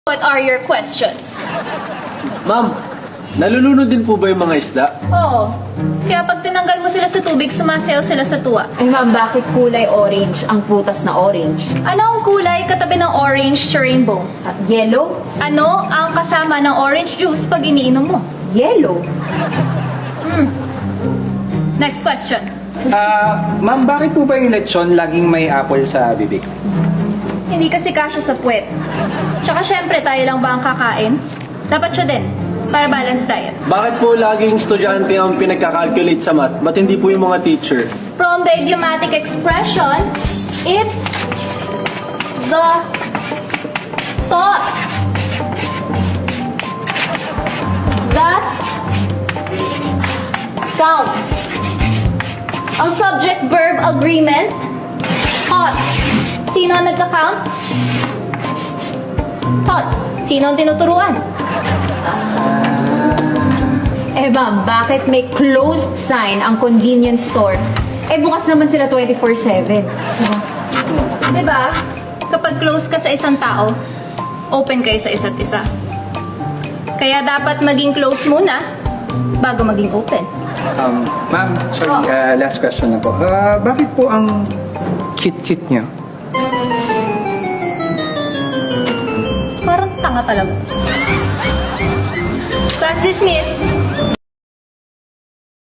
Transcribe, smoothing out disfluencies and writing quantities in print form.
What are your questions? Ma'am, nalulunod din po ba yung mga isda? Oo. Kaya pag tinanggal mo sila sa tubig, sumasayaw sila sa tuwa. Ay ma'am, bakit kulay orange ang prutas na orange? Ano ang kulay katabi ng orange sa rainbow? Yellow? Ano ang kasama ng orange juice pag iniinom mo? Yellow. Next question. Ma'am, bakit po ba yung lechon laging may apple sa bibig? Hindi kasi kasya sa puwet. Tsaka syempre, tayo lang ba ang kakain? Dapat siya din, para balanced diet. Bakit po laging estudyante ang pinagkakalculate sa math? Ba't hindi po yung mga teacher? From the idiomatic expression, it's the thought that counts. Ang subject-verb agreement, thought. Sino ang nagka-count? Thought. Sino ang tinuturuan? Eh ma'am, bakit may closed sign ang convenience store? Eh bukas naman sila 24/7. Diba? Kapag close ka sa isang tao, open kayo sa isa't isa. Kaya dapat maging close muna bago maging open. Ma'am, sorry, last question na po. Bakit po ang cute-cute niyo? Parang tanga talaga. Class dismissed.